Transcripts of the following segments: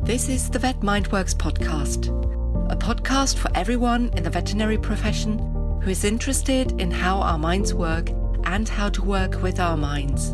This is the Vet Mindworks podcast, a podcast for everyone in the veterinary profession who is interested in how our minds work and how to work with our minds.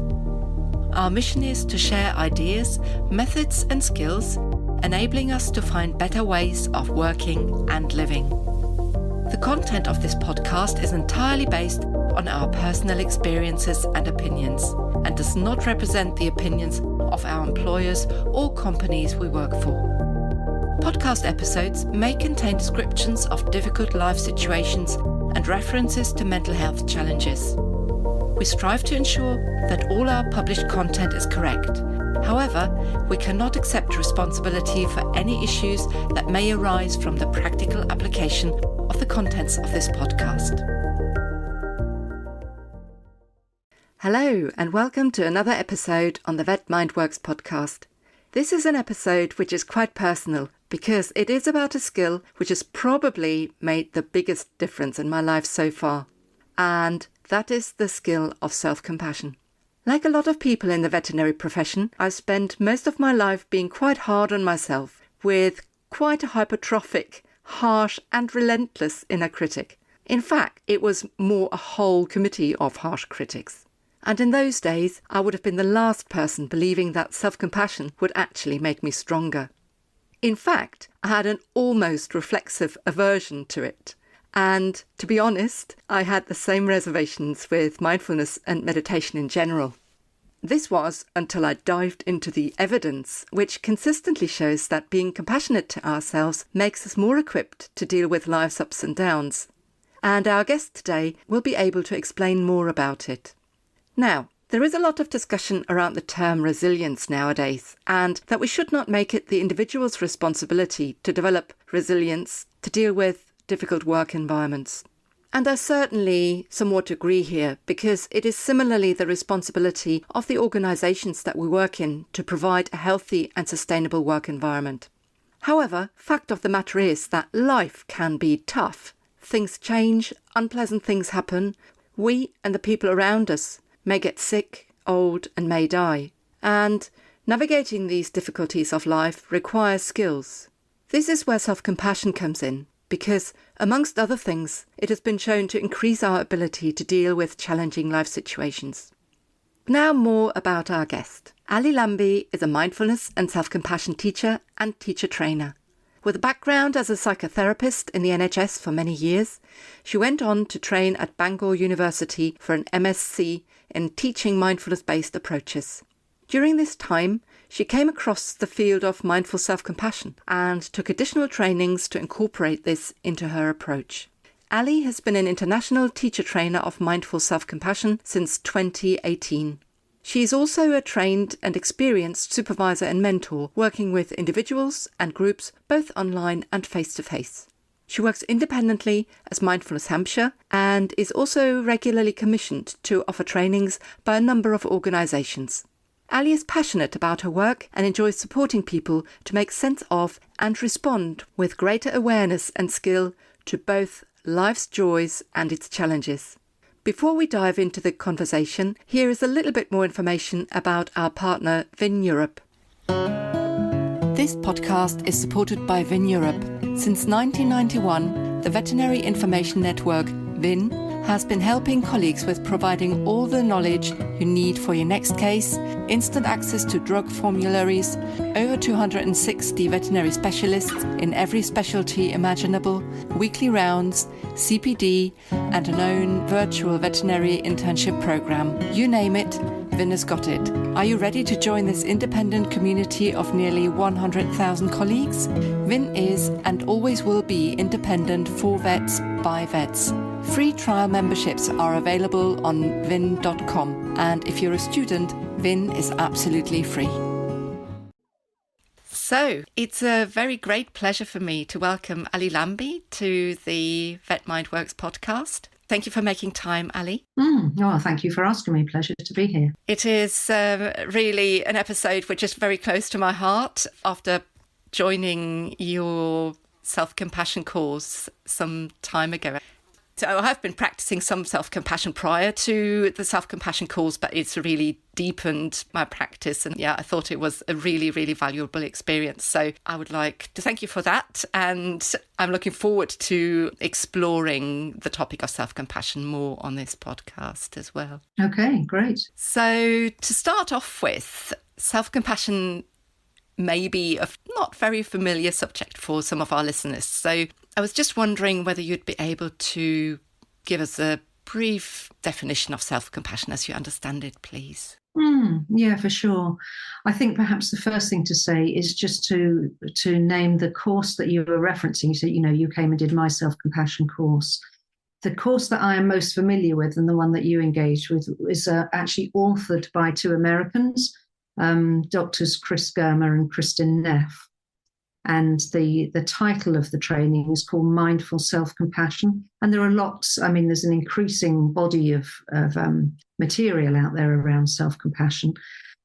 Our mission is to share ideas, methods and skills, enabling us to find better ways of working and living. The content of this podcast is entirely based on our personal experiences and opinions and does not represent the opinions of our employers or companies we work for. Podcast episodes may contain descriptions of difficult life situations and references to mental health challenges. We strive to ensure that all our published content is correct. However, we cannot accept responsibility for any issues that may arise from the practical application of the contents of this podcast. Hello and welcome to another episode on the Vet Mindworks podcast. This is an episode which is quite personal because it is about a skill which has probably made the biggest difference in my life so far, and that is the skill of self-compassion. Like a lot of people in the veterinary profession, I've spent most of my life being quite hard on myself with quite a hypertrophic, harsh and relentless inner critic. In fact, it was more a whole committee of harsh critics. And in those days, I would have been the last person believing that self-compassion would actually make me stronger. In fact, I had an almost reflexive aversion to it. And to be honest, I had the same reservations with mindfulness and meditation in general. This was until I dived into the evidence, which consistently shows that being compassionate to ourselves makes us more equipped to deal with life's ups and downs. And our guest today will be able to explain more about it. Now, there is a lot of discussion around the term resilience nowadays, and that we should not make it the individual's responsibility to develop resilience to deal with difficult work environments. And I certainly somewhat agree here, because it is similarly the responsibility of the organisations that we work in to provide a healthy and sustainable work environment. However, fact of the matter is that life can be tough. Things change, unpleasant things happen. We and the people around us may get sick, old and may die. And navigating these difficulties of life requires skills. This is where self-compassion comes in, because, amongst other things, it has been shown to increase our ability to deal with challenging life situations. Now more about our guest. Ali Lambie is a mindfulness and self-compassion teacher and teacher trainer. With a background as a psychotherapist in the NHS for many years, she went on to train at Bangor University for an MSc in teaching mindfulness-based approaches. During this time, she came across the field of mindful self-compassion and took additional trainings to incorporate this into her approach. Ali has been an international teacher trainer of mindful self-compassion since 2018. She is also a trained and experienced supervisor and mentor, working with individuals and groups both online and face-to-face. She works independently as Mindfulness Hampshire and is also regularly commissioned to offer trainings by a number of organisations. Ali is passionate about her work and enjoys supporting people to make sense of and respond with greater awareness and skill to both life's joys and its challenges. Before we dive into the conversation, here is a little bit more information about our partner VIN Europe. This podcast is supported by VIN Europe. Since 1991, the Veterinary Information Network, VIN, has been helping colleagues with providing all the knowledge you need for your next case, instant access to drug formularies, over 260 veterinary specialists in every specialty imaginable, weekly rounds, CPD, and an own virtual veterinary internship program. You name it, VIN has got it. Are you ready to join this independent community of nearly 100,000 colleagues? VIN is and always will be independent for vets by vets. Free trial memberships are available on vin.com, and if you're a student, VIN is absolutely free. So, it's a very great pleasure for me to welcome Ali Lambie to the Vet Mindworks podcast. Thank you for making time, Ali. Thank you for asking me. Pleasure to be here. It is really an episode which is very close to my heart after joining your self-compassion course some time ago. So I have been practicing some self-compassion prior to the self-compassion course, but it's really deepened my practice. And yeah, I thought it was a really, really valuable experience. So I would like to thank you for that. And I'm looking forward to exploring the topic of self-compassion more on this podcast as well. Okay, great. So to start off with, self-compassion may be a not very familiar subject for some of our listeners. So I was just wondering whether you'd be able to give us a brief definition of self-compassion as you understand it, please. Yeah, for sure. I think perhaps the first thing to say is just to name the course that you were referencing. So, you came and did my self-compassion course. The course that I am most familiar with and the one that you engaged with is actually authored by two Americans, Doctors Chris Germer and Kristin Neff. And the title of the training is called Mindful Self-Compassion. And there are lots, there's an increasing body of material out there around self-compassion.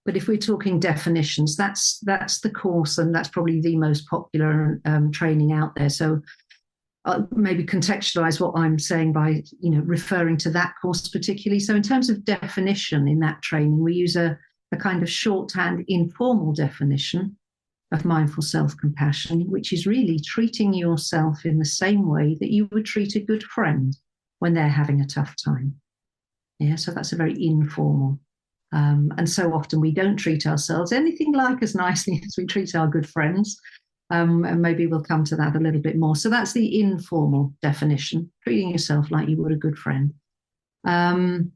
But if we're talking definitions, that's the course, and that's probably the most popular training out there. So I'll maybe contextualize what I'm saying by, referring to that course particularly. So in terms of definition in that training, we use a kind of shorthand informal definition of mindful self-compassion, which is really treating yourself in the same way that you would treat a good friend when they're having a tough time. Yeah, so that's a very informal. And so often we don't treat ourselves anything like as nicely as we treat our good friends. And maybe we'll come to that a little bit more. So that's the informal definition, treating yourself like you would a good friend. And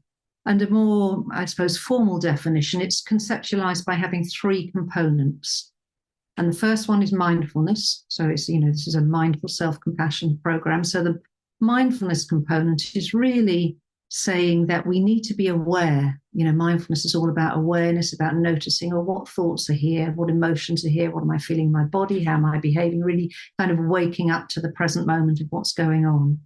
a more, I suppose, formal definition, it's conceptualized by having three components. And the first one is mindfulness. So it's, this is a mindful self-compassion program. So the mindfulness component is really saying that we need to be aware. Mindfulness is all about awareness, about noticing, what thoughts are here, what emotions are here, what am I feeling in my body, how am I behaving, really kind of waking up to the present moment of what's going on.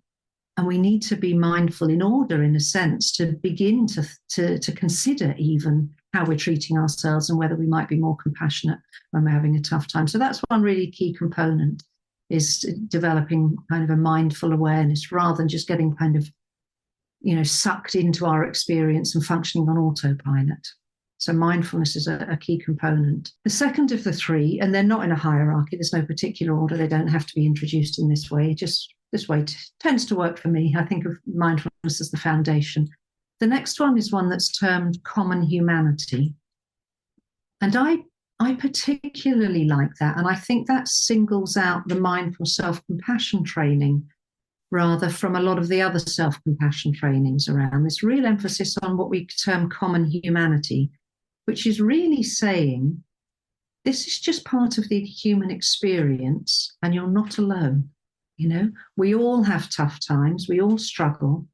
And we need to be mindful in order, in a sense, to begin to consider even how we're treating ourselves and whether we might be more compassionate when we're having a tough time. So that's one really key component, is developing kind of a mindful awareness rather than just getting kind of, sucked into our experience and functioning on autopilot. So mindfulness is a key component. The second of the three, and they're not in a hierarchy, there's no particular order, they don't have to be introduced in this way, just this way tends to work for me. I think of mindfulness as the foundation. The next one is one that's termed common humanity. And I particularly like that. And I think that singles out the mindful self-compassion training rather from a lot of the other self-compassion trainings around. This real emphasis on what we term common humanity, which is really saying this is just part of the human experience and you're not alone. We all have tough times, we all struggle,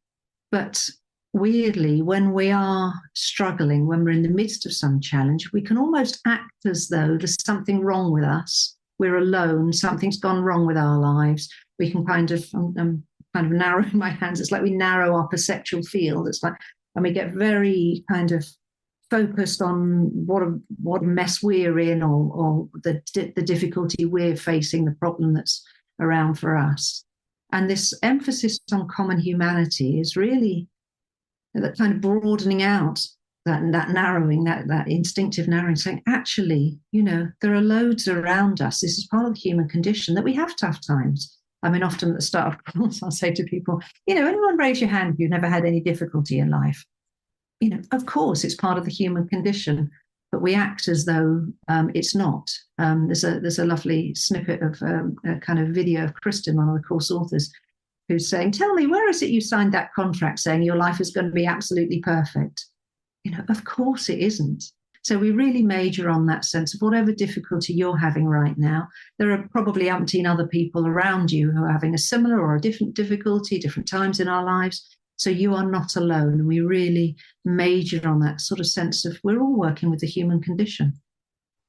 but weirdly, when we are struggling, when we're in the midst of some challenge, we can almost act as though there's something wrong with us. We're alone, something's gone wrong with our lives. We can kind of, I'm kind of narrowing my hands, it's like we narrow our perceptual field. It's like, and we get very kind of focused on what mess we're in or the difficulty we're facing, the problem that's around for us. And this emphasis on common humanity is really that kind of broadening out, that narrowing, that instinctive narrowing, saying, actually, there are loads around us. This is part of the human condition that we have tough times. Often at the start of course, I'll say to people, anyone raise your hand if you've never had any difficulty in life? Of course, it's part of the human condition, but we act as though it's not. There's a lovely snippet of a kind of video of Kristin, one of the course authors, who's saying, tell me, where is it you signed that contract saying your life is going to be absolutely perfect? Of course it isn't. So we really major on that sense of whatever difficulty you're having right now, there are probably umpteen other people around you who are having a similar or a different difficulty, different times in our lives. So you are not alone. And we really major on that sort of sense of we're all working with the human condition.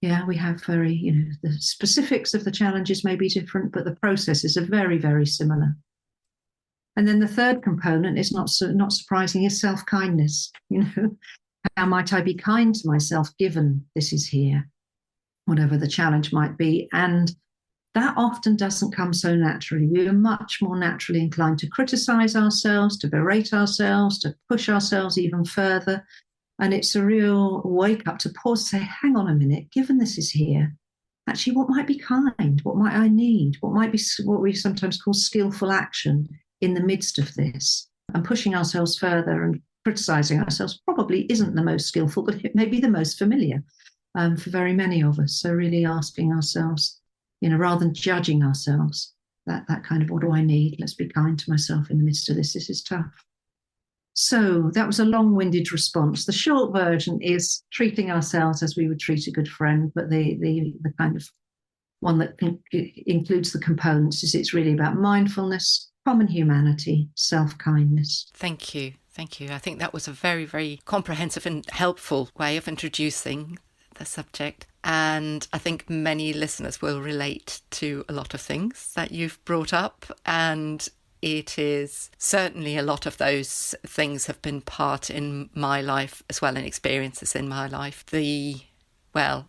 Yeah, we have very, the specifics of the challenges may be different, but the processes are very, very similar. And then the third component is not surprising, is self-kindness. How might I be kind to myself given this is here, whatever the challenge might be? And that often doesn't come so naturally. We are much more naturally inclined to criticize ourselves, to berate ourselves, to push ourselves even further. And it's a real wake up to pause, say, hang on a minute, given this is here, actually, what might be kind? What might I need? What might be what we sometimes call skillful action in the midst of this? And pushing ourselves further and criticizing ourselves probably isn't the most skillful, but it may be the most familiar for very many of us. So really asking ourselves, rather than judging ourselves, that kind of, what do I need? Let's be kind to myself in the midst of this. This is tough. So that was a long-winded response. The short version is treating ourselves as we would treat a good friend, but the kind of one that includes the components is it's really about mindfulness, common humanity, self-kindness. Thank you. Thank you. I think that was a very, very comprehensive and helpful way of introducing the subject. And I think many listeners will relate to a lot of things that you've brought up, and it is certainly a lot of those things have been part in my life as well, and experiences in my life.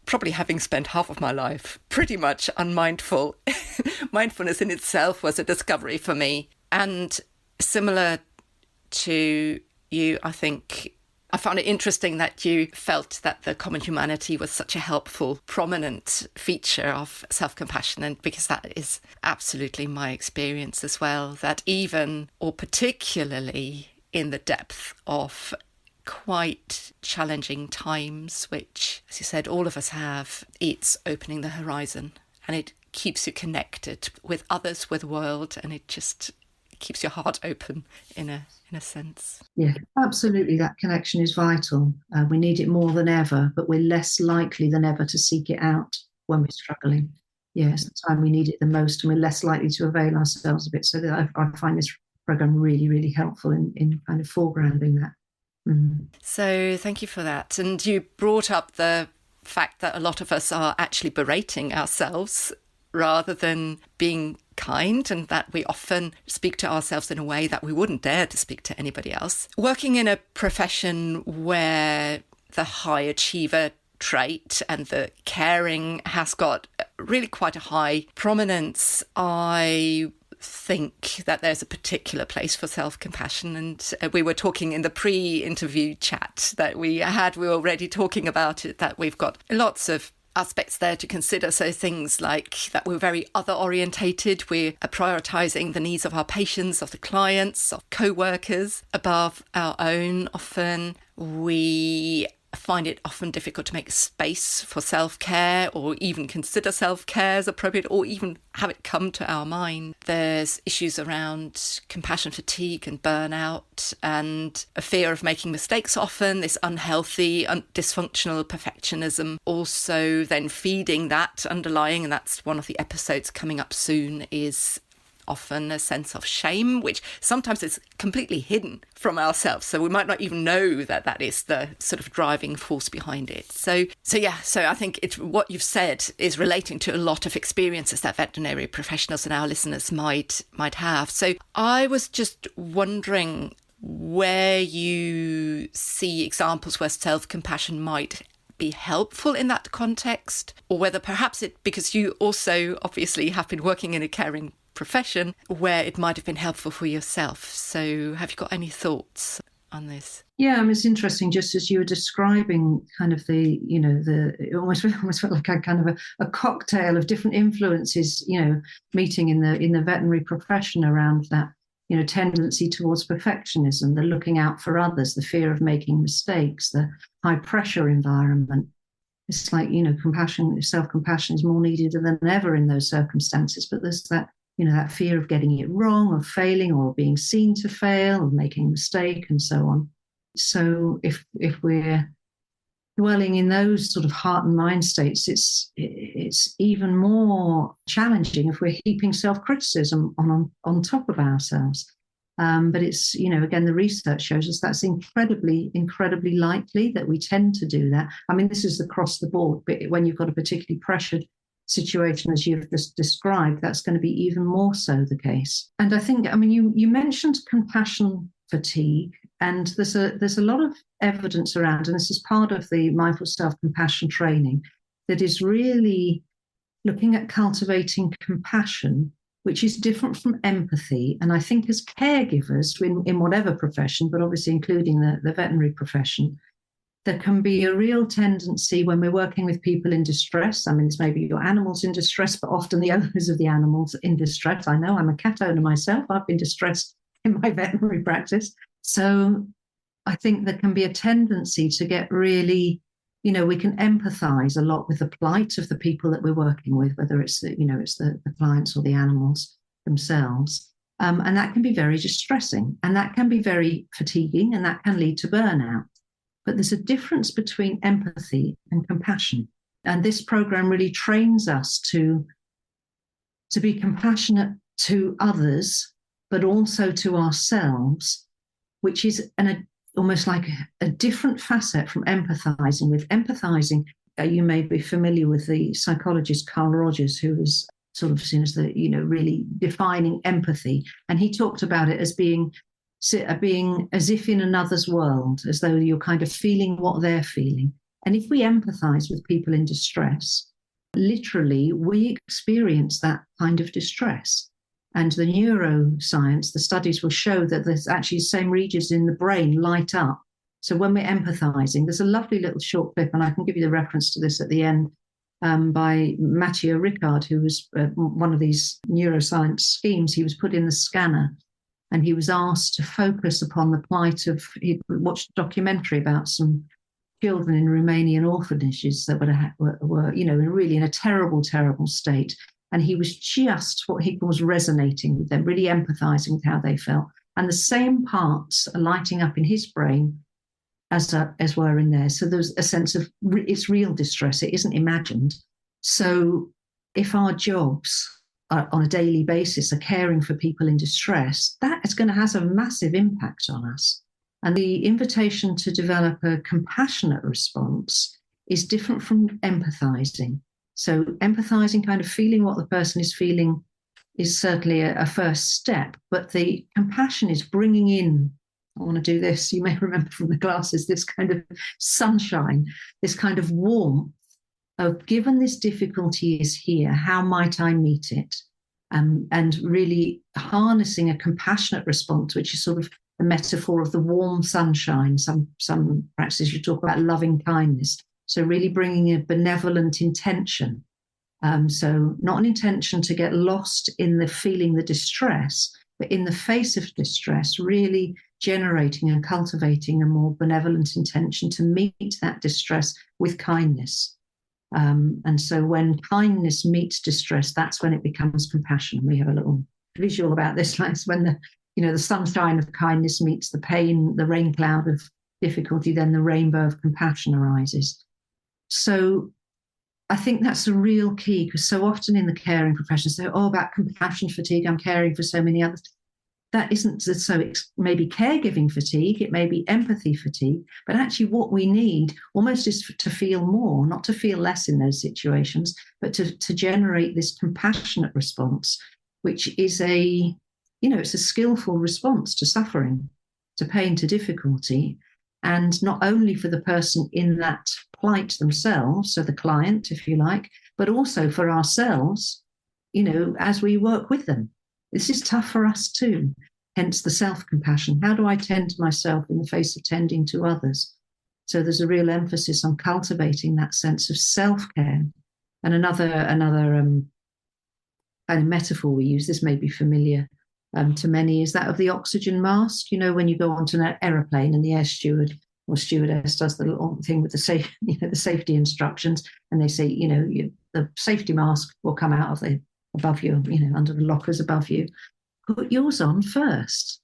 Probably having spent half of my life pretty much unmindful, mindfulness in itself was a discovery for me. And similar to you, I think I found it interesting that you felt that the common humanity was such a helpful, prominent feature of self-compassion, and because that is absolutely my experience as well, that even, or particularly in the depth of quite challenging times, which, as you said, all of us have, it's opening the horizon, and it keeps you connected with others, with the world, and it just keeps your heart open in a sense. Yeah, absolutely. That connection is vital. We need it more than ever, but we're less likely than ever to seek it out when we're struggling. Yeah, it's the time we need it the most, and we're less likely to avail ourselves of it. So that I find this program really, really helpful in kind of foregrounding that. Mm. So thank you for that. And you brought up the fact that a lot of us are actually berating ourselves rather than being kind, and that we often speak to ourselves in a way that we wouldn't dare to speak to anybody else. Working in a profession where the high achiever trait and the caring has got really quite a high prominence, I think that there's a particular place for self-compassion. And we were talking in the pre-interview chat that we had, we were already talking about it, that we've got lots of aspects there to consider. So things like that we're very other orientated. We're prioritising the needs of our patients, of the clients, of co-workers above our own. Often we find it often difficult to make space for self-care, or even consider self-care as appropriate, or even have it come to our mind. There's issues around compassion fatigue and burnout, and a fear of making mistakes often, this unhealthy, dysfunctional perfectionism. Also then feeding that underlying, and that's one of the episodes coming up soon, is often a sense of shame, which sometimes is completely hidden from ourselves. So we might not even know that that is the sort of driving force behind it. So I think what you've said is relating to a lot of experiences that veterinary professionals and our listeners might have. So I was just wondering where you see examples where self-compassion might be helpful in that context, or whether perhaps because you also obviously have been working in a caring profession, where it might have been helpful for yourself. So have you got any thoughts on this? Yeah, I mean, it's interesting, just as you were describing kind of it almost felt like a kind of a cocktail of different influences, meeting in the veterinary profession around that, tendency towards perfectionism, the looking out for others, the fear of making mistakes, the high pressure environment. It's like, self-compassion is more needed than ever in those circumstances, but there's that, that fear of getting it wrong, of failing, or being seen to fail, of making a mistake, and so on. So if we're dwelling in those sort of heart and mind states, it's even more challenging if we're heaping self-criticism on top of ourselves. But it's, again, the research shows us that's incredibly, incredibly likely that we tend to do that. I mean, this is across the board, but when you've got a particularly pressured situation, as you've just described, that's going to be even more so the case. And I think, you mentioned compassion fatigue, and there's a lot of evidence around, and this is part of the mindful self-compassion training, that is really looking at cultivating compassion, which is different from empathy. And I think as caregivers in whatever profession, but obviously including the veterinary profession, there can be a real tendency when we're working with people in distress. I mean, it's maybe your animals in distress, but often the owners of the animals in distress. I know I'm a cat owner myself. I've been distressed in my veterinary practice. So I think there can be a tendency to get really, we can empathize a lot with the plight of the people that we're working with, whether it's the clients or the animals themselves. And that can be very distressing, and that can be very fatiguing, and that can lead to burnout. But there's a difference between empathy and compassion. And this program really trains us to be compassionate to others, but also to ourselves, which is almost like a different facet from empathizing. With empathizing, you may be familiar with the psychologist Carl Rogers, who was sort of seen as really defining empathy. And he talked about it as being as if in another's world, as though you're kind of feeling what they're feeling. And if we empathize with people in distress, literally we experience that kind of distress. And the neuroscience, the studies will show that there's actually the same regions in the brain light up. So when we're empathizing, there's a lovely little short clip, and I can give you the reference to this at the end, by Mathieu Ricard, who was one of these neuroscience schemes. He was put in the scanner, and he was asked to focus upon the plight of, he watched a documentary about some children in Romanian orphanages that were really in a terrible, terrible state. And he was just what he was resonating with them, really empathizing with how they felt. And the same parts are lighting up in his brain as were in there. So there's a sense of it's real distress. It isn't imagined. So if our jobs on a daily basis are caring for people in distress, that is going to have a massive impact on us. And the invitation to develop a compassionate response is different from empathizing. So empathizing, kind of feeling what the person is feeling, is certainly a first step. But the compassion is bringing in, I want to do this, you may remember from the classes, this kind of sunshine, this kind of warmth of, given this difficulty is here, how might I meet it? And really harnessing a compassionate response, which is sort of the metaphor of the warm sunshine. Some practices you talk about loving kindness. So really bringing a benevolent intention. So not an intention to get lost in the distress, but in the face of distress, really generating and cultivating a more benevolent intention to meet that distress with kindness. And so when kindness meets distress, that's when it becomes compassion. We have a little visual about this, like when the sunshine of kindness meets the pain, the rain cloud of difficulty, then the rainbow of compassion arises. So I think that's a real key, because so often in the caring professions, they're all about compassion fatigue. I'm caring for so many others. That isn't so. It's maybe caregiving fatigue, it may be empathy fatigue, but actually what we need almost is to feel more, not to feel less in those situations, but to generate this compassionate response, which is it's a skillful response to suffering, to pain, to difficulty. And not only for the person in that plight themselves, so the client, if you like, but also for ourselves, as we work with them. This is tough for us too, hence the self-compassion. How do I tend to myself in the face of tending to others? So there's a real emphasis on cultivating that sense of self-care. And another kind of metaphor we use, this may be familiar to many, is that of the oxygen mask. When you go onto an aeroplane and the air steward or stewardess does the little thing with the safety instructions, and they say, the safety mask will come out of above you, under the lockers above you. Put yours on first,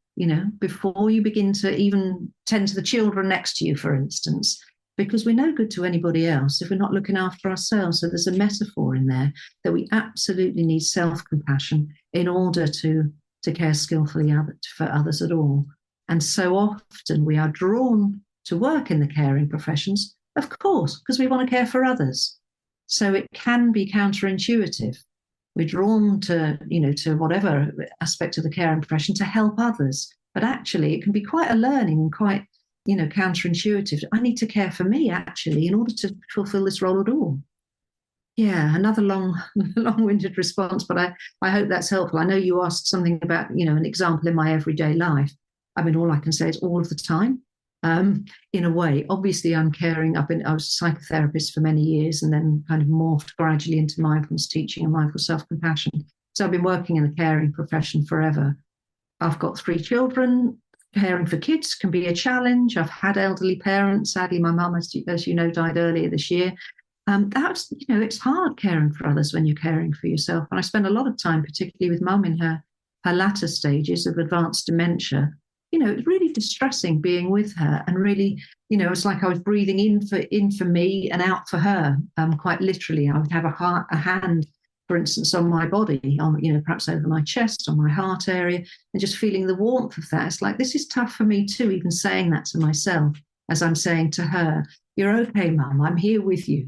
before you begin to even tend to the children next to you, for instance, because we're no good to anybody else if we're not looking after ourselves. So there's a metaphor in there that we absolutely need self-compassion in order to care skillfully for others at all. And so often we are drawn to work in the caring professions, of course, because we want to care for others. So it can be counterintuitive. We're drawn to whatever aspect of the caring profession to help others. But actually, it can be quite a learning and quite, counterintuitive. I need to care for me, actually, in order to fulfill this role at all. Yeah, another long-winded response, but I hope that's helpful. I know you asked something about, an example in my everyday life. I mean, all I can say is all of the time. In a way, obviously, I'm caring. I was a psychotherapist for many years, and then kind of morphed gradually into mindfulness teaching and mindful self-compassion. So I've been working in the caring profession forever. I've got 3 children. Caring for kids can be a challenge. I've had elderly parents. Sadly, my mum, as you know, died earlier this year. That's, it's hard caring for others when you're caring for yourself. And I spend a lot of time, particularly with mum in her latter stages of advanced dementia. It's really distressing being with her, and really, it's like I was breathing in for me and out for her. Quite literally, I would have a hand, for instance, on my body, perhaps over my chest, on my heart area, and just feeling the warmth of that. It's like, this is tough for me too, even saying that to myself, as I'm saying to her, "You're okay, mum, I'm here with you.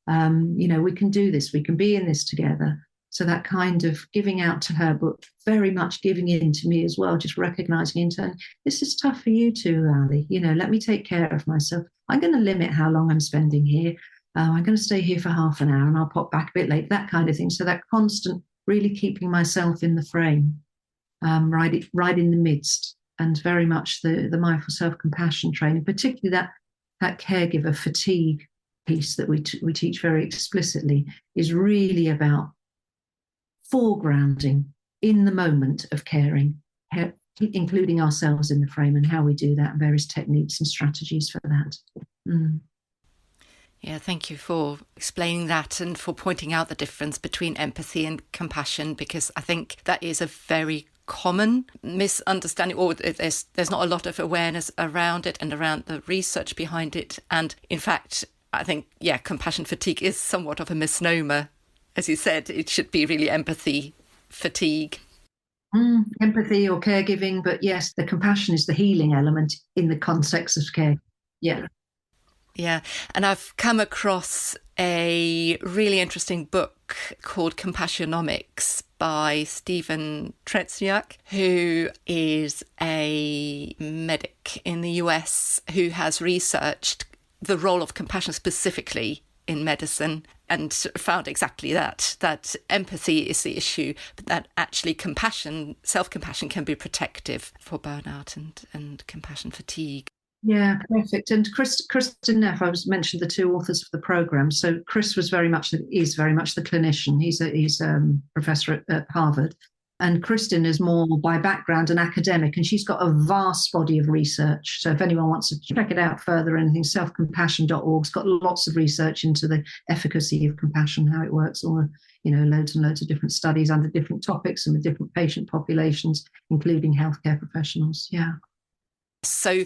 We can do this, we can be in this together." So that kind of giving out to her, but very much giving in to me as well, just recognizing in turn, this is tough for you too, Ali. Let me take care of myself. I'm going to limit how long I'm spending here. I'm going to stay here for half an hour and I'll pop back a bit late, that kind of thing. So that constant really keeping myself in the frame, right in the midst, and very much the mindful self-compassion training, particularly that caregiver fatigue piece that we teach very explicitly, is really about foregrounding in the moment of caring, including ourselves in the frame, and how we do that, and various techniques and strategies for that. Yeah, thank you for explaining that and for pointing out the difference between empathy and compassion, because I think that is a very common misunderstanding, or there's not a lot of awareness around it and around the research behind it. And in fact, I think, compassion fatigue is somewhat of a misnomer. As you said, it should be really empathy fatigue. Empathy or caregiving, but yes, the compassion is the healing element in the context of care. Yeah. Yeah, and I've come across a really interesting book called Compassionomics by Stephen Tretsiak, who is a medic in the US who has researched the role of compassion specifically in medicine, and found exactly that empathy is the issue, but that actually self-compassion can be protective for burnout and compassion fatigue. Yeah, perfect. And Kristen Neff, I mentioned the 2 authors of the program. So Chris is very much the clinician. He's a professor at Harvard. And Kristen is more by background an academic, and she's got a vast body of research. So if anyone wants to check it out further, anything, selfcompassion.org's got lots of research into the efficacy of compassion, how it works, all loads and loads of different studies under different topics and with different patient populations, including healthcare professionals. Yeah. So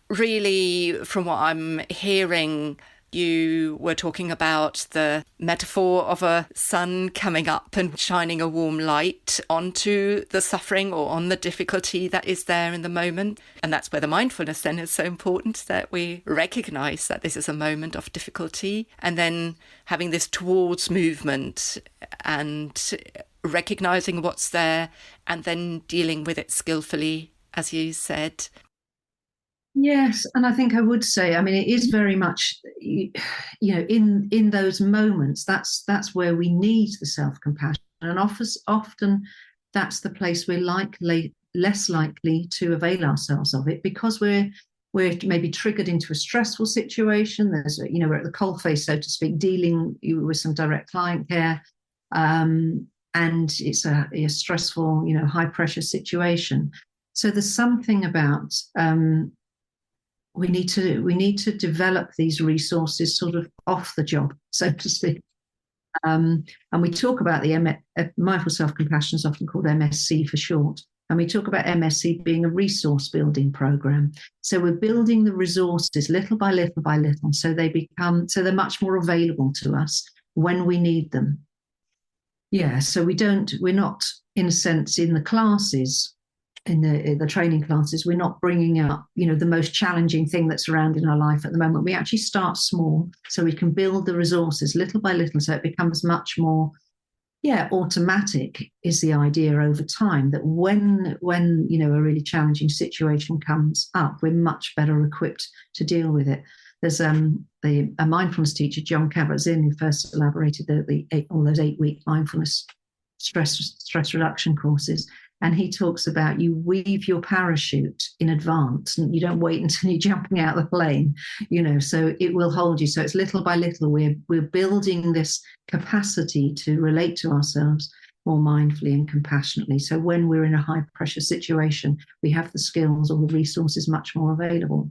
really, from what I'm hearing, you were talking about the metaphor of a sun coming up and shining a warm light onto the suffering or on the difficulty that is there in the moment. And that's where the mindfulness then is so important, that we recognize that this is a moment of difficulty, and then having this towards movement and recognizing what's there and then dealing with it skillfully, as you said. Yes, and I think I would say, I mean, it is very much, in those moments, that's where we need the self-compassion, and often that's the place we're less likely to avail ourselves of it, because we're maybe triggered into a stressful situation. There's we're at the coalface, so to speak, dealing with some direct client care, and it's a stressful, high pressure situation. So there's something about we need to develop these resources sort of off the job, so to speak. And we talk about the mindful self-compassion is often called MSC for short. And we talk about MSC being a resource building program. So we're building the resources little by little by little, so they're much more available to us when we need them. Yeah, so we're not, in a sense, in the classes, in the training classes, we're not bringing up, the most challenging thing that's around in our life at the moment. We actually start small, so we can build the resources little by little, so it becomes much more, automatic is the idea over time, that when a really challenging situation comes up, we're much better equipped to deal with it. There's a mindfulness teacher, John Kabat-Zinn, who first elaborated all those 8-week mindfulness stress reduction courses. And he talks about you weave your parachute in advance and you don't wait until you're jumping out of the plane, so it will hold you. So it's little by little, we're building this capacity to relate to ourselves more mindfully and compassionately. So when we're in a high pressure situation, we have the skills or the resources much more available.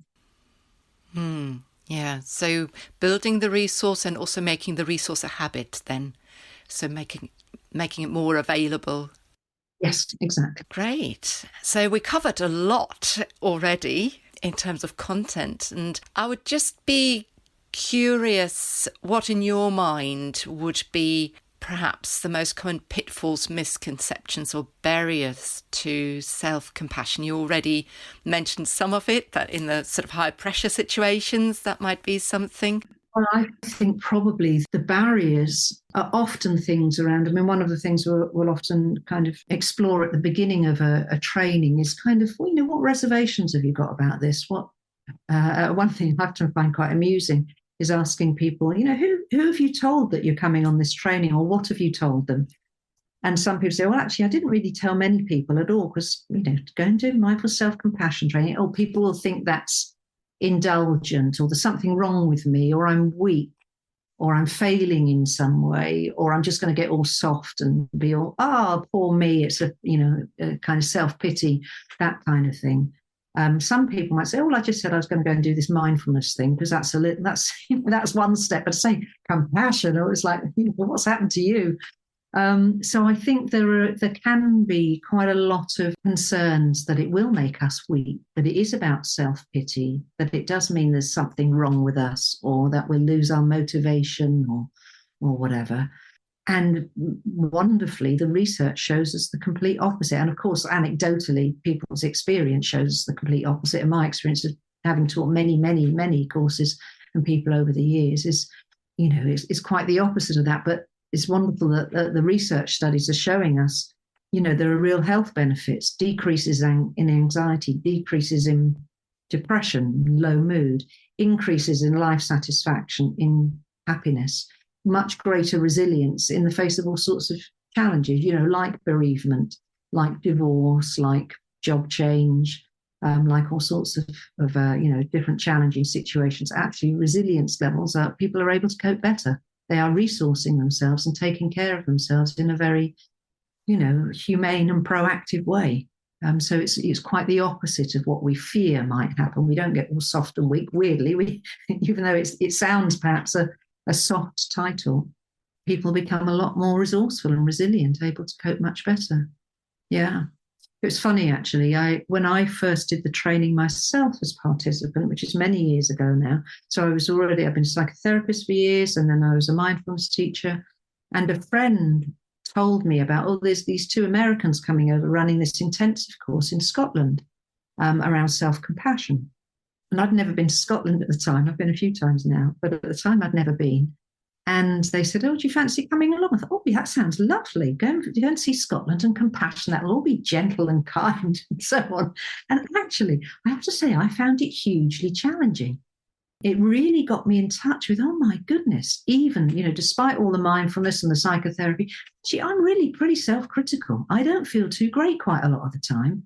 Yeah. So building the resource and also making the resource a habit then. So making it more available. Yes, exactly. Great. So we covered a lot already in terms of content, and I would just be curious what in your mind would be perhaps the most common pitfalls, misconceptions or barriers to self-compassion. You already mentioned some of it, that in the sort of high pressure situations, that might be something. Well, I think probably the barriers are often things around. I mean, one of the things we'll often kind of explore at the beginning of a training is kind of, what reservations have you got about this? One thing I often find quite amusing is asking people, who have you told that you're coming on this training, or what have you told them? And some people say, well, actually, I didn't really tell many people at all because, to go and do mindful self-compassion training, people will think that's indulgent, or there's something wrong with me, or I'm weak, or I'm failing in some way, or I'm just going to get all soft and be all, poor me. It's a kind of self-pity, that kind of thing. Some people might say, I just said I was going to go and do this mindfulness thing because that's one step. But to say compassion, it's like, what's happened to you? So I think there can be quite a lot of concerns that it will make us weak, that it is about self-pity, that it does mean there's something wrong with us, or that we'll lose our motivation or whatever. And wonderfully, the research shows us the complete opposite. And of course, anecdotally, people's experience shows us the complete opposite. And my experience of having taught many, many, many courses and people over the years is quite the opposite of that. But it's wonderful that the research studies are showing us, there are real health benefits, decreases in anxiety, decreases in depression, low mood, increases in life satisfaction, in happiness, much greater resilience in the face of all sorts of challenges, like bereavement, like divorce, like job change, like all sorts of different challenging situations. Actually, resilience levels people are able to cope better. They are resourcing themselves and taking care of themselves in a very, humane and proactive way. So it's quite the opposite of what we fear might happen. We don't get all soft and weak. Weirdly, even though it sounds perhaps a soft title, people become a lot more resourceful and resilient, able to cope much better. Yeah. It's funny, actually. When I first did the training myself as participant, which is many years ago now, so I've been a psychotherapist for years, and then I was a mindfulness teacher, and a friend told me about, there's these 2 Americans coming over running this intensive course in Scotland around self-compassion. And I'd never been to Scotland at the time. I've been a few times now, but at the time I'd never been. And they said, do you fancy coming along? I thought, that sounds lovely. Go and see Scotland and compassion. That'll all be gentle and kind and so on. And actually, I have to say, I found it hugely challenging. It really got me in touch with, oh my goodness, even, despite all the mindfulness and the psychotherapy, I'm really pretty self-critical. I don't feel too great quite a lot of the time.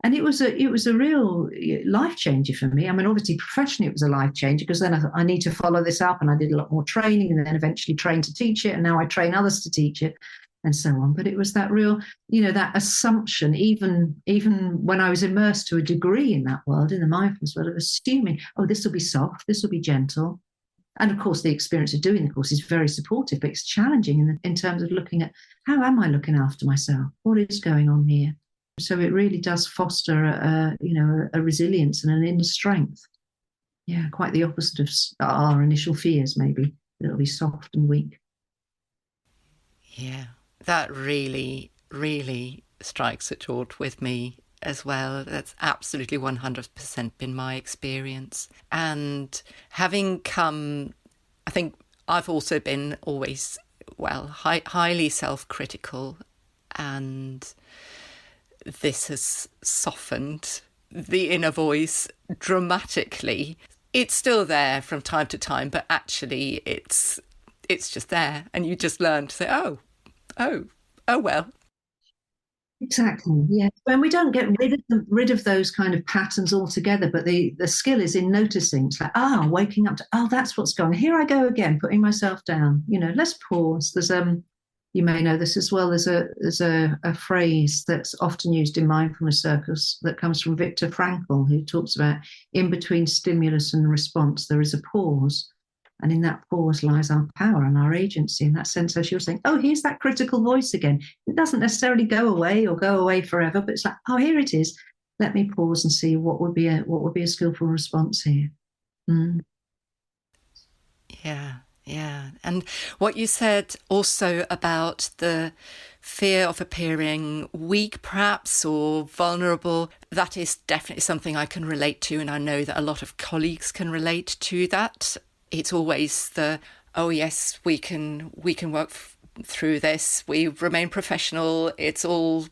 And it was a real life changer for me. I mean, obviously, professionally, it was a life changer because then I need to follow this up, and I did a lot more training, and then eventually trained to teach it, and now I train others to teach it, and so on. But it was that real, that assumption, even when I was immersed to a degree in that world, in the mindfulness world, of assuming, this will be soft, this will be gentle. And of course, the experience of doing the course is very supportive, but it's challenging in terms of looking at, how am I looking after myself? What is going on here? So it really does foster a resilience and an inner strength. Yeah, quite the opposite of our initial fears, maybe. It'll be soft and weak. Yeah, that really, really strikes a chord with me as well. That's absolutely 100% been my experience. And having come, I think I've also been always, highly self-critical, and this has softened the inner voice dramatically. it's still there from time to time, but actually it's just there, and you just learn to say, oh well. Exactly. Yeah. And we don't get rid of those kind of patterns altogether, but the skill is in noticing. It's like, waking up to, that's what's going on. Here I go again, putting myself down. Let's pause. There's you may know this as well. There's a phrase that's often used in mindfulness circles that comes from Viktor Frankl, who talks about in between stimulus and response, there is a pause. And in that pause lies our power and our agency. In that sense, as you're saying, here's that critical voice again. It doesn't necessarily go away forever, but it's like, here it is. Let me pause and see what would be a skillful response here. Mm. Yeah. And what you said also about the fear of appearing weak, perhaps, or vulnerable, that is definitely something I can relate to. And I know that a lot of colleagues can relate to that. It's always yes, we can work through this. We remain professional. It's all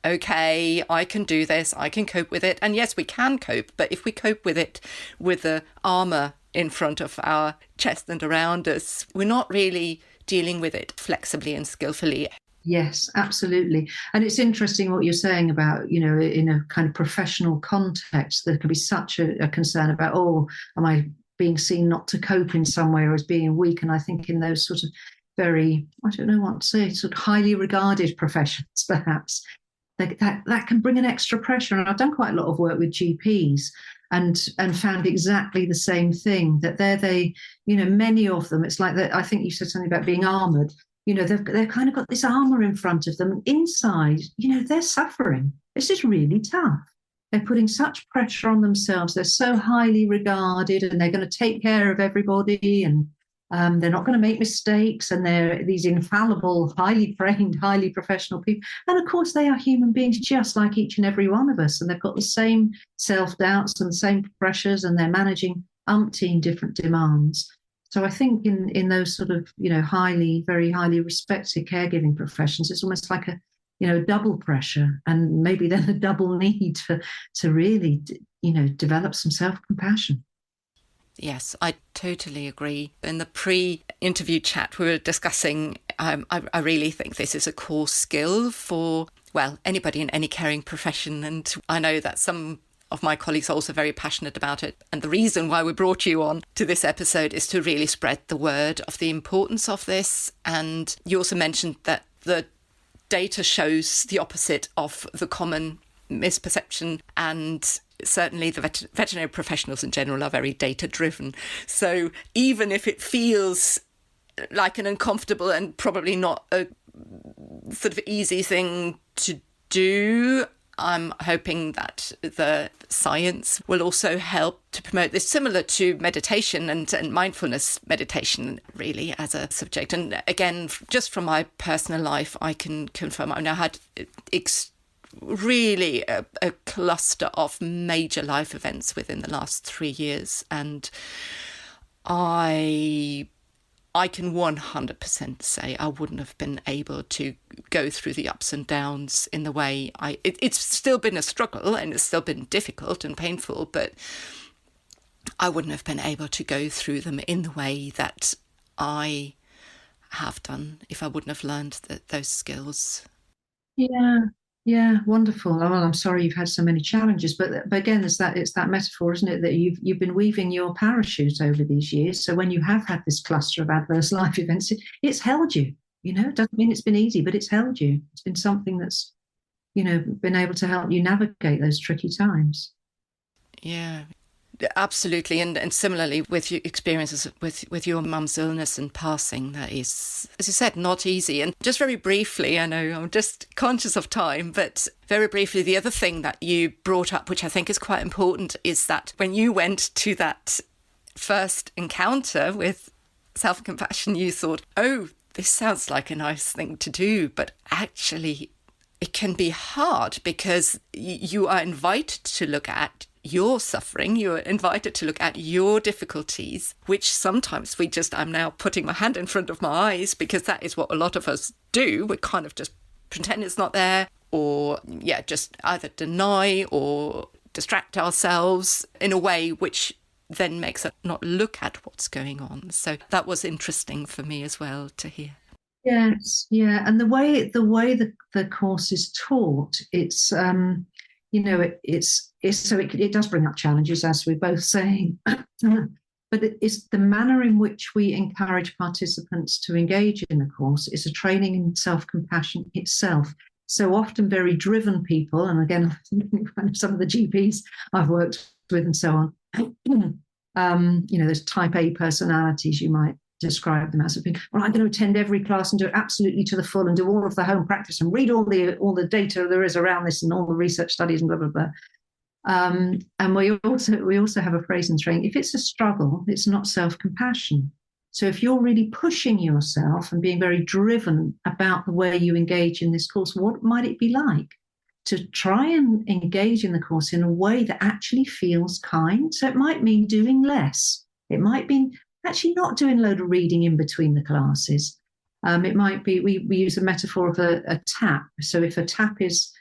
okay. I can do this. I can cope with it. And yes, we can cope. But if we cope with it with the armour in front of our chest and around us, we're not really dealing with it flexibly and skillfully. Yes, absolutely. And it's interesting what you're saying about, in a kind of professional context, there can be such a concern about, am I being seen not to cope in some way or as being weak? And I think in those sort of very, I don't know what to say, sort of highly regarded professions, perhaps, that can bring an extra pressure. And I've done quite a lot of work with GPs and found exactly the same thing, that many of them, it's like that. I think you said something about being armored. They've kind of got this armor in front of them. Inside, they're suffering. It's just really tough. They're putting such pressure on themselves. They're so highly regarded, and they're going to take care of everybody, and they're not going to make mistakes. And they're these infallible, highly trained, highly professional people. And of course, they are human beings just like each and every one of us. And they've got the same self-doubts and the same pressures, and they're managing umpteen different demands. So I think in those sort of, very highly respected caregiving professions, it's almost like a double pressure, and maybe then a double need to really, develop some self-compassion. Yes, I totally agree. In the pre-interview chat, we were discussing, I really think this is a core skill for, anybody in any caring profession. And I know that some of my colleagues are also very passionate about it. And the reason why we brought you on to this episode is to really spread the word of the importance of this. And you also mentioned that the data shows the opposite of the common misperception, and certainly the veterinary professionals in general are very data driven. So even if it feels like an uncomfortable and probably not a sort of easy thing to do, I'm hoping that the science will also help to promote this, similar to meditation and mindfulness meditation, really, as a subject. And again, just from my personal life, I can confirm I've now had really a cluster of major life events within the last 3 years. And I can 100% say I wouldn't have been able to go through the ups and downs in the way it's still been a struggle, and it's still been difficult and painful, but I wouldn't have been able to go through them in the way that I have done if I wouldn't have learned those skills. Yeah, wonderful. Well, I'm sorry you've had so many challenges, but again, it's that metaphor, isn't it, that you've been weaving your parachute over these years. So when you have had this cluster of adverse life events, it's held you. It doesn't mean it's been easy, but it's held you. It's been something that's, been able to help you navigate those tricky times. Yeah. Absolutely. And similarly with your experiences with your mum's illness and passing, that is, as you said, not easy. And just very briefly, I know I'm just conscious of time, but very briefly, the other thing that you brought up, which I think is quite important, is that when you went to that first encounter with self-compassion, you thought, this sounds like a nice thing to do, but actually it can be hard because you are invited to look at your suffering, you're invited to look at your difficulties, which sometimes I'm now putting my hand in front of my eyes, because that is what a lot of us do. We kind of just pretend it's not there, or just either deny or distract ourselves in a way which then makes us not look at what's going on. So that was interesting for me as well to hear. Yes, yeah, and the way the course is taught, it's it does bring up challenges, as we're both saying, but it's the manner in which we encourage participants to engage in the course is a training in self-compassion itself. So often very driven people, and again, some of the GPs I've worked with and so on, there's type A personalities, you might describe them as, have been, well, I'm going to attend every class and do it absolutely to the full and do all of the home practice and read all the data there is around this and all the research studies and blah, blah, blah. And we also have a phrase in training: if it's a struggle, it's not self-compassion. So if you're really pushing yourself and being very driven about the way you engage in this course, what might it be like to try and engage in the course in a way that actually feels kind? So it might mean doing less. It might mean actually not doing a load of reading in between the classes. It might be, we use a metaphor of a tap. So if a tap is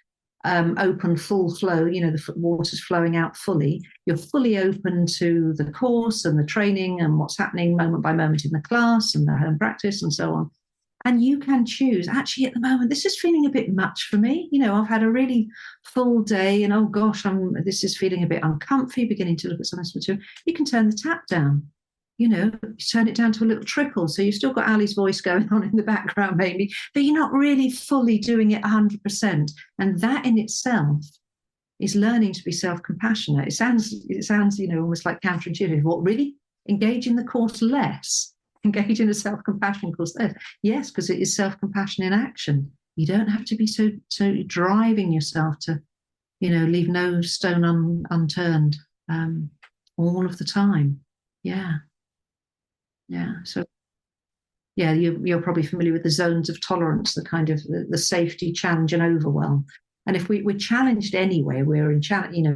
open, full flow, the water's flowing out fully, you're fully open to the course and the training and what's happening moment by moment in the class and the home practice and so on. And you can choose, actually, at the moment, this is feeling a bit much for me. I've had a really full day and, oh gosh, this is feeling a bit uncomfy, beginning to look at some of this material. You can turn the tap down. Turn it down to a little trickle. So you've still got Ali's voice going on in the background, maybe, but you're not really fully doing it 100%. And that in itself is learning to be self-compassionate. It sounds, almost like counterintuitive. What, really? Engage in the course less? Engage in a self-compassion course less? Yes, because it is self-compassion in action. You don't have to be so driving yourself to, leave no stone unturned all of the time. Yeah. Yeah. So, yeah, you're probably familiar with the zones of tolerance, the kind of the safety, challenge, and overwhelm. And if we're challenged anyway, we're in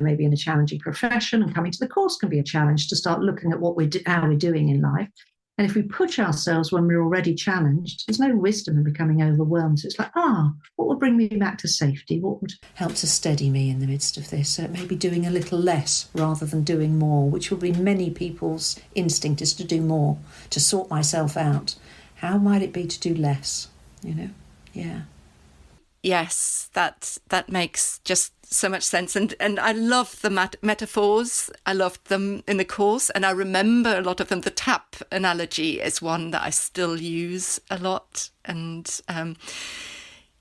maybe in a challenging profession, and coming to the course can be a challenge to start looking at how we're doing in life. And if we push ourselves when we're already challenged, there's no wisdom in becoming overwhelmed. So it's like, what will bring me back to safety? What would help to steady me in the midst of this? So it may be doing a little less rather than doing more, which will be many people's instinct, is to do more, to sort myself out. How might it be to do less? Yeah. Yes, that makes just so much sense. And I love the metaphors. I loved them in the course. And I remember a lot of them. The tap analogy is one that I still use a lot. And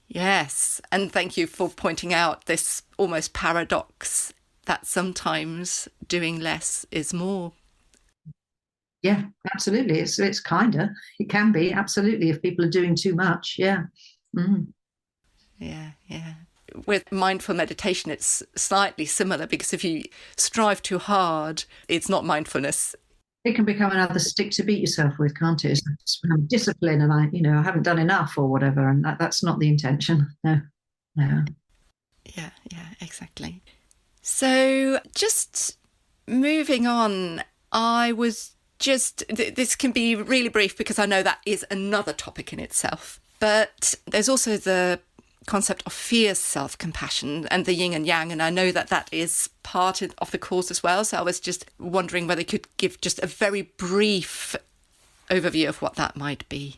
yes, and thank you for pointing out this almost paradox that sometimes doing less is more. Yeah, absolutely. It's kinder. It can be, absolutely, if people are doing too much. Yeah. Mm. Yeah. With mindful meditation, it's slightly similar, because if you strive too hard, it's not mindfulness. It can become another stick to beat yourself with, can't it? It's discipline, and I haven't done enough or whatever, and that's not the intention. No. Yeah, exactly. So just moving on, this can be really brief because I know that is another topic in itself, but there's also the concept of fierce self-compassion and the yin and yang, and I know that is part of the course as well. So I was just wondering whether you could give just a very brief overview of what that might be.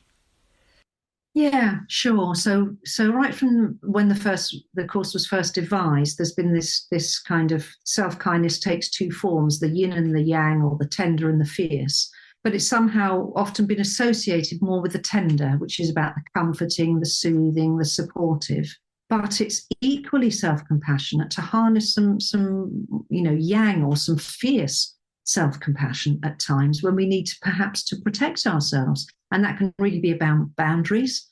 Yeah, sure. So right from when the course was first devised, there's been this kind of self-kindness takes two forms: the yin and the yang, or the tender and the fierce. But it's somehow often been associated more with the tender, which is about the comforting, the soothing, the supportive. But it's equally self-compassionate to harness some yang or some fierce self-compassion at times when we need perhaps to protect ourselves. And that can really be about boundaries,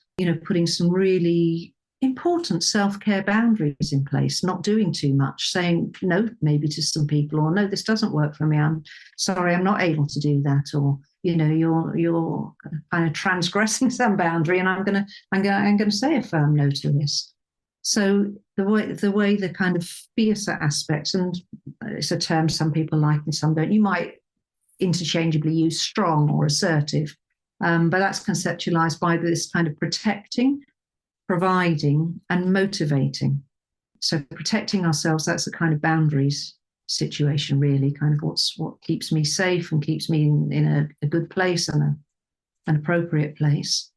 putting some really important self-care boundaries in place, not doing too much, saying no maybe to some people, or no, this doesn't work for me, I'm sorry, I'm not able to do that, or you're kind of transgressing some boundary, and I'm gonna say a firm no to this. So the way the kind of fiercer aspects, and it's a term some people like and some don't, you might interchangeably use strong or assertive, but that's conceptualized by this kind of protecting, providing, and motivating. So protecting ourselves, that's the kind of boundaries situation, really, kind of what keeps me safe and keeps me in a good place and an appropriate place.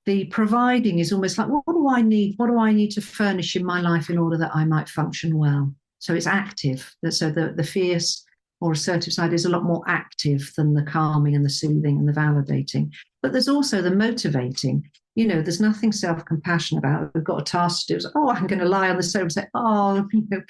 The providing is almost like, what do I need? What do I need to furnish in my life in order that I might function well? So it's active. So the fierce or assertive side is a lot more active than the calming and the soothing and the validating. But there's also the motivating. There's nothing self-compassion about it. We've got a task to do. It's, I'm going to lie on the sofa and say,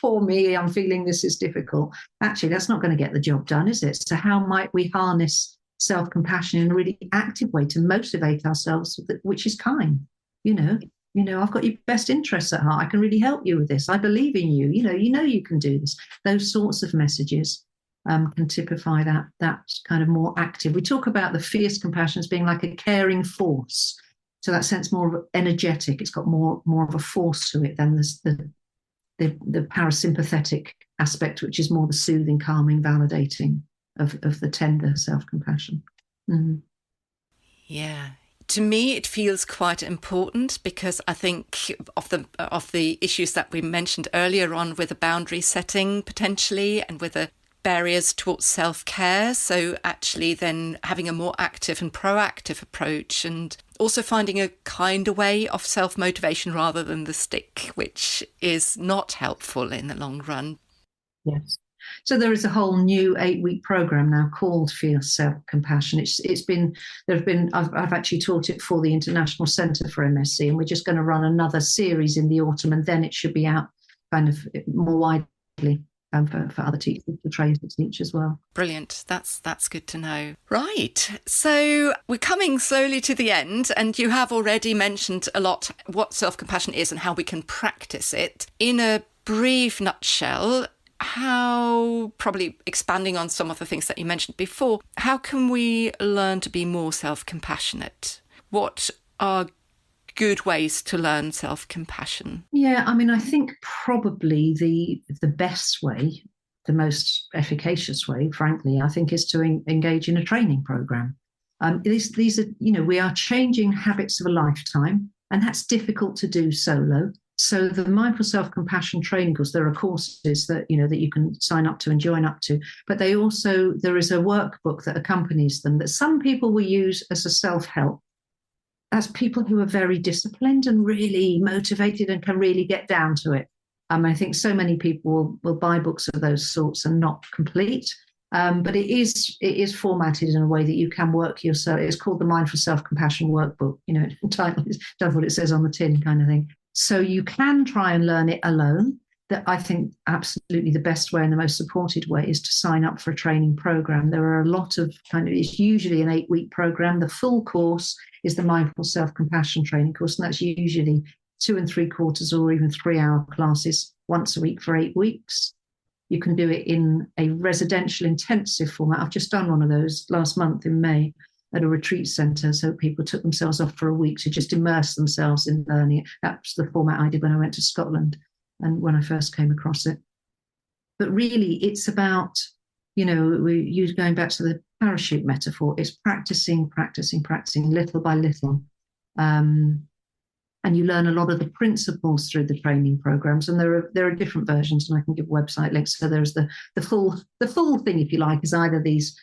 poor me, I'm feeling this is difficult. Actually, that's not going to get the job done, is it? So how might we harness self-compassion in a really active way to motivate ourselves, which is kind? I've got your best interests at heart. I can really help you with this. I believe in you. You can do this. Those sorts of messages can typify that kind of more active. We talk about the fierce compassion as being like a caring force. So that sense more energetic. It's got more of a force to it than the parasympathetic aspect, which is more the soothing, calming, validating of the tender self-compassion. Mm. Yeah. To me, it feels quite important because I think of the issues that we mentioned earlier on with the boundary setting potentially and with the barriers towards self-care. So actually then having a more active and proactive approach and also finding a kinder way of self-motivation rather than the stick, which is not helpful in the long run. Yes. So there is a whole new 8-week program now called Fierce Self-Compassion. I've actually taught it for the International Centre for MSc, and we're just going to run another series in the autumn, and then it should be out kind of more widely for other teachers to train to teach as well. Brilliant. That's good to know. Right. So we're coming slowly to the end, and you have already mentioned a lot what self-compassion is and how we can practice it. In a brief nutshell, how, probably expanding on some of the things that you mentioned before, how can we learn to be more self-compassionate? What are good ways to learn self-compassion? Yeah, I think probably the best way, the most efficacious way, frankly, I think is to engage in a training program. These are, we are changing habits of a lifetime, and that's difficult to do solo. So the Mindful Self-Compassion training course, there are courses that you can sign up to and join up to, but there is a workbook that accompanies them that some people will use as a self-help, as people who are very disciplined and really motivated and can really get down to it. I think so many people will buy books of those sorts and not complete, but it is formatted in a way that you can work yourself. It's called the Mindful Self-Compassion Workbook, title does what it says on the tin kind of thing. So you can try and learn it alone. That I think absolutely the best way and the most supported way is to sign up for a training program. There are a lot of it's usually an 8-week program. The full course is the Mindful Self-Compassion training course, and that's usually 2 3/4 or even 3-hour classes once a week for 8 weeks. You can do it in a residential intensive format. I've just done one of those last month in May at a retreat centre. So people took themselves off for a week to just immerse themselves in learning it. That's the format I did when I went to Scotland and when I first came across it. But really, it's about, going back to the parachute metaphor, it's practicing little by little. And you learn a lot of the principles through the training programs. And there are different versions, and I can give website links. So there's the full thing, if you like, is either these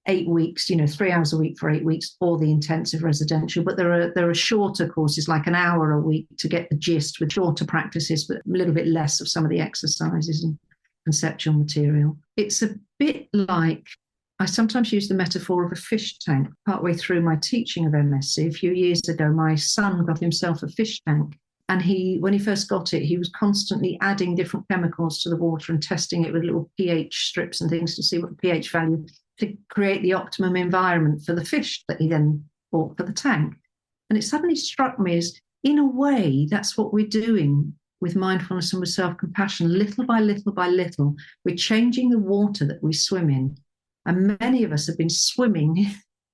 8 weeks, 3 hours a week for 8 weeks, or the intensive residential. But there are shorter courses, like an hour a week, to get the gist, with shorter practices, but a little bit less of some of the exercises and conceptual material. It's a bit like, I sometimes use the metaphor of a fish tank. Partway through my teaching of MSc, a few years ago, my son got himself a fish tank. And when he first got it, he was constantly adding different chemicals to the water and testing it with little pH strips and things to see what the pH value, to create the optimum environment for the fish that he then bought for the tank. And it suddenly struck me as, in a way, that's what we're doing with mindfulness and with self-compassion. Little by little by little, we're changing the water that we swim in. And many of us have been swimming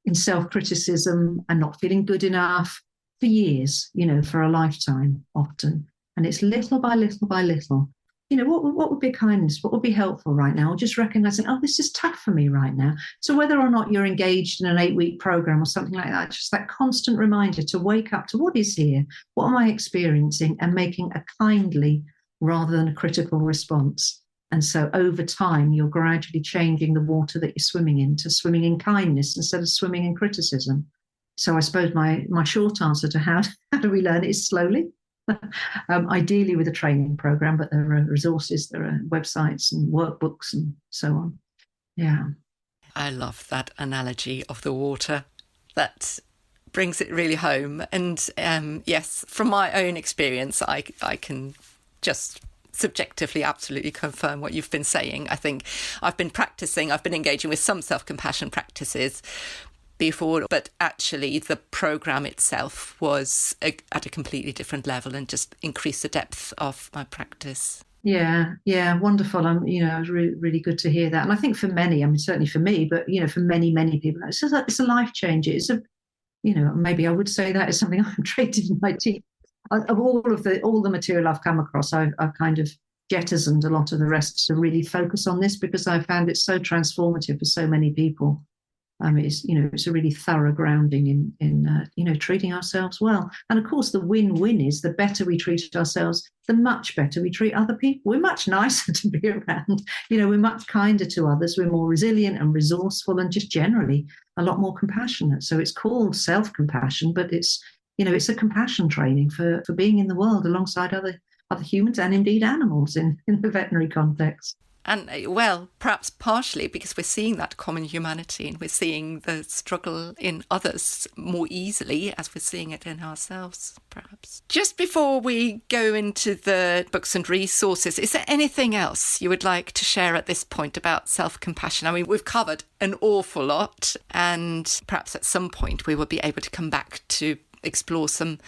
in self-criticism and not feeling good enough for years, for a lifetime often. And it's little by little by little. What would be kindness? What would be helpful right now? Or just recognizing, this is tough for me right now. So whether or not you're engaged in an 8-week program or something like that, just that constant reminder to wake up to what is here, what am I experiencing, and making a kindly rather than a critical response. And so over time, you're gradually changing the water that you're swimming in to swimming in kindness instead of swimming in criticism. So I suppose my short answer to how do we learn it is slowly, ideally with a training program, but there are resources, there are websites and workbooks and so on. Yeah. I love that analogy of the water. That brings it really home. And yes, from my own experience, I can just subjectively absolutely confirm what you've been saying. I think I've been engaging with some self-compassion practices before, but actually the program itself was at a completely different level and just increased the depth of my practice. Yeah, wonderful. It was really, really good to hear that. And I think for many, certainly for me, but for many, many people, it's a life change. Maybe I would say that is something I've traded in my team. Of all the material I've come across, I've kind of jettisoned a lot of the rest to really focus on this because I found it so transformative for so many people. It's a really thorough grounding in treating ourselves well. And of course, the win-win is the better we treat ourselves, the much better we treat other people. We're much nicer to be around. We're much kinder to others. We're more resilient and resourceful and just generally a lot more compassionate. So it's called self-compassion, but it's a compassion training for being in the world alongside other humans and indeed animals in the veterinary context. And well, perhaps partially because we're seeing that common humanity and we're seeing the struggle in others more easily as we're seeing it in ourselves, perhaps. Just before we go into the books and resources, is there anything else you would like to share at this point about self-compassion? I mean, we've covered an awful lot, and perhaps at some point we will be able to come back to explore some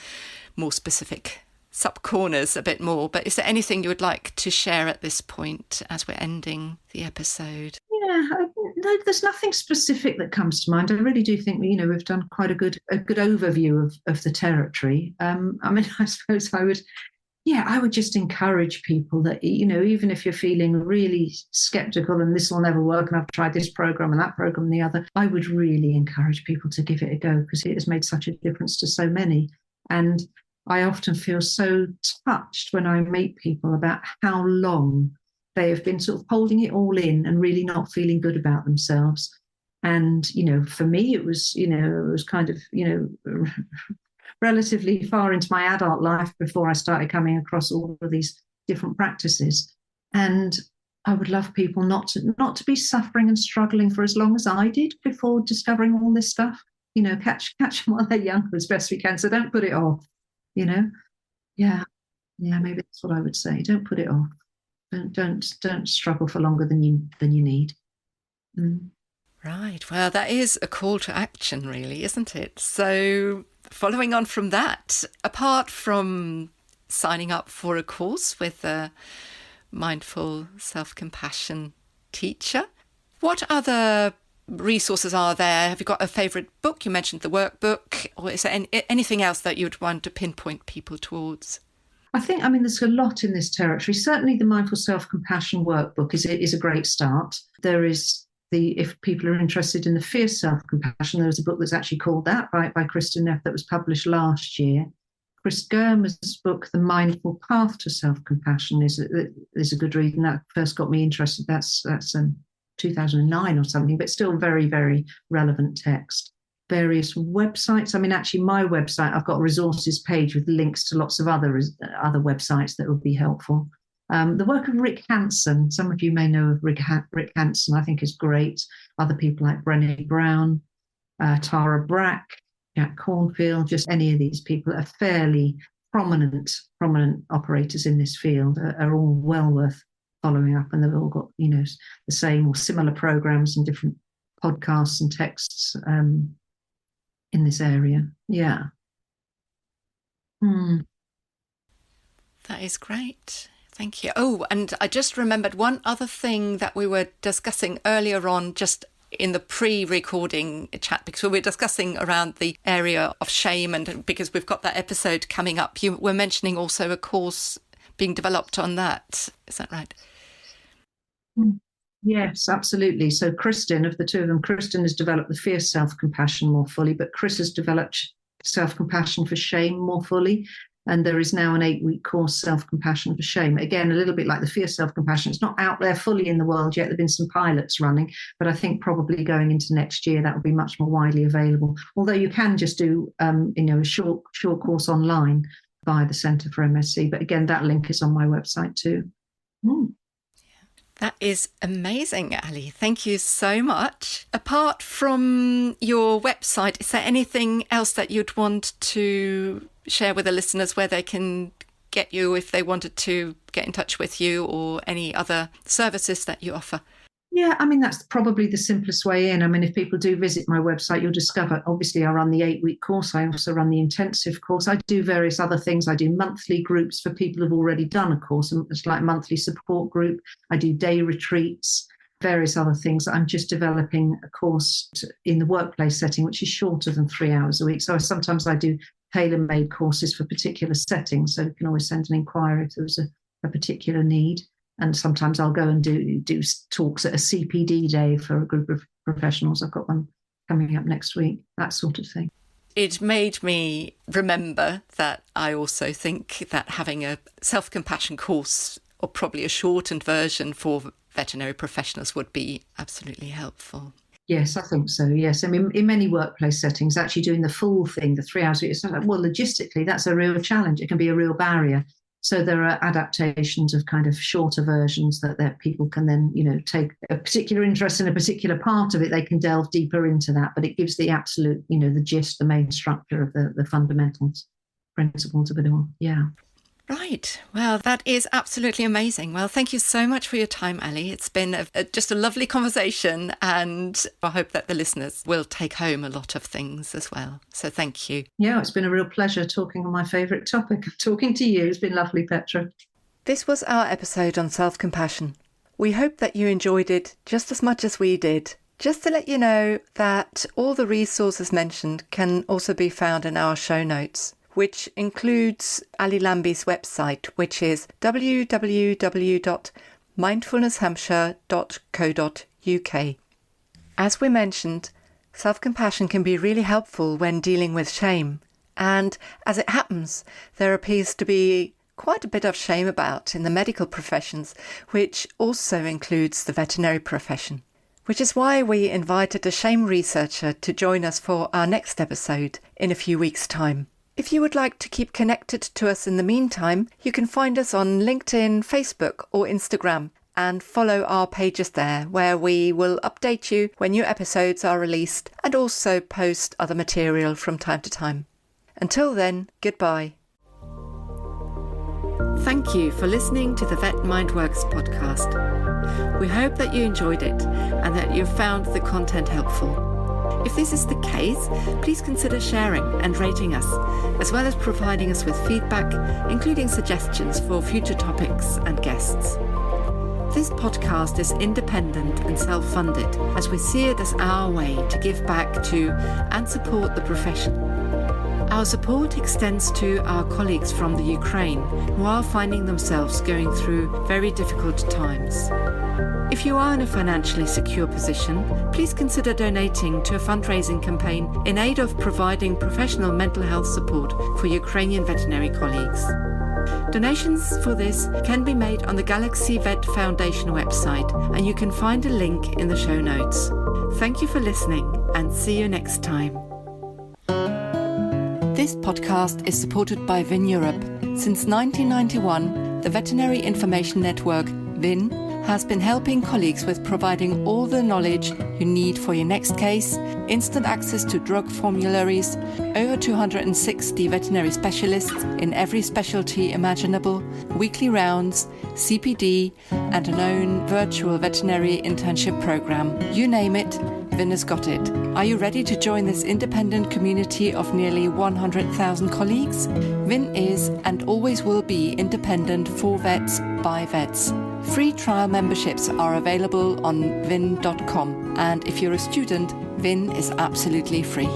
more specific sub-corners a bit more, but is there anything you would like to share at this point as we're ending the episode? Yeah, no, there's nothing specific that comes to mind. I really do think we've done quite a good overview of the territory. I suppose I would just encourage people that even if you're feeling really skeptical and this will never work and I've tried this program and that program and the other, I would really encourage people to give it a go because it has made such a difference to so many. And I often feel so touched when I meet people about how long they have been sort of holding it all in and really not feeling good about themselves. And, for me, it was kind of, relatively far into my adult life before I started coming across all of these different practices. And I would love people not to be suffering and struggling for as long as I did before discovering all this stuff. Catch them while they're young as best we can. So don't put it off. Yeah, maybe that's what I would say. Don't put it off. Don't struggle for longer than you need. Right. Well, that is a call to action, really, isn't it? So following on from that, apart from signing up for a course with a mindful self-compassion teacher, what other resources are there? Have you got a favourite book? You mentioned the workbook, or is there anything else that you'd want to pinpoint people towards? I think, there's a lot in this territory. Certainly the Mindful Self-Compassion workbook is a great start. There is if people are interested in the Fierce Self-Compassion, there's a book that's actually called that by Kristen Neff that was published last year. Chris Germer's book, The Mindful Path to Self-Compassion, is a good read, and that first got me interested. That's 2009 or something, but still very, very relevant text. Various websites. Actually, my website, I've got a resources page with links to lots of other websites that would be helpful. The work of Rick Hansen, some of you may know of Rick Hansen, I think is great. Other people like Brené Brown, Tara Brach, Jack Cornfield, just any of these people are fairly prominent operators in this field are all well worth following up, and they've all got the same or similar programs and different podcasts and texts in this area. Yeah. That is great. Thank you. Oh, and I just remembered one other thing that we were discussing earlier on, just in the pre-recording chat, because we were discussing around the area of shame, and because we've got that episode coming up, you were mentioning also a course being developed on that. Is that right? Yes, absolutely. So Kristen, of the two of them, Kristen has developed the Fierce Self-Compassion more fully, but Chris has developed self-compassion for shame more fully. And there is now an 8-week course, Self-Compassion for Shame. Again, a little bit like the Fear Self-Compassion. It's not out there fully in the world yet. There have been some pilots running, but I think probably going into next year, that will be much more widely available. Although you can just do, a short course online via the Centre for MSC. But again, that link is on my website too. That is amazing, Ali. Thank you so much. Apart from your website, is there anything else that you'd want to share with the listeners where they can get you if they wanted to get in touch with you, or any other services that you offer? Yeah, I mean, that's probably the simplest way in. I mean, if people do visit my website, you'll discover, obviously, I run the 8-week course. I also run the intensive course. I do various other things. I do monthly groups for people who've already done a course. It's like a monthly support group. I do day retreats, various other things. I'm just developing a course in the workplace setting, which is shorter than 3 hours a week. So sometimes I do tailor-made courses for particular settings. So you can always send an inquiry if there was a particular need. And sometimes I'll go and do talks at a CPD day for a group of professionals. I've got one coming up next week, that sort of thing. It made me remember that I also think that having a self-compassion course, or probably a shortened version for veterinary professionals, would be absolutely helpful. Yes, I think so. Yes. I mean, in many workplace settings, actually doing the full thing, the 3 hours, it's like, well, logistically, that's a real challenge. It can be a real barrier. So there are adaptations of kind of shorter versions that people can then, take a particular interest in a particular part of it. They can delve deeper into that, but it gives the absolute, the gist, the main structure of the fundamentals, principles of it all. Yeah. Right. Well, that is absolutely amazing. Well, thank you so much for your time, Ali. It's been just a lovely conversation, and I hope that the listeners will take home a lot of things as well. So thank you. Yeah, it's been a real pleasure talking on my favourite topic of talking to you. It's been lovely, Petra. This was our episode on self-compassion. We hope that you enjoyed it just as much as we did. Just to let you know that all the resources mentioned can also be found in our show notes, which includes Ali Lambie's website, which is www.mindfulnesshampshire.co.uk. As we mentioned, self-compassion can be really helpful when dealing with shame. And as it happens, there appears to be quite a bit of shame about in the medical professions, which also includes the veterinary profession. Which is why we invited a shame researcher to join us for our next episode in a few weeks' time. If you would like to keep connected to us in the meantime, you can find us on LinkedIn, Facebook or Instagram and follow our pages there, where we will update you when new episodes are released and also post other material from time to time. Until then, goodbye. Thank you for listening to the Vet Mind Works podcast. We hope that you enjoyed it and that you found the content helpful. If this is the case, please consider sharing and rating us, as well as providing us with feedback, including suggestions for future topics and guests. This podcast is independent and self-funded, as we see it as our way to give back to and support the profession. Our support extends to our colleagues from the Ukraine, who are finding themselves going through very difficult times. If you are in a financially secure position, please consider donating to a fundraising campaign in aid of providing professional mental health support for Ukrainian veterinary colleagues. Donations for this can be made on the Galaxy Vet Foundation website, and you can find a link in the show notes. Thank you for listening, and see you next time. This podcast is supported by VIN Europe. Since 1991, the Veterinary Information Network, VIN, has been helping colleagues with providing all the knowledge you need for your next case, instant access to drug formularies, over 260 veterinary specialists in every specialty imaginable, weekly rounds, CPD, and an own virtual veterinary internship program. You name it, VIN has got it. Are you ready to join this independent community of nearly 100,000 colleagues? VIN is and always will be independent for vets by vets. Free trial memberships are available on vin.com, and if you're a student, VIN is absolutely free.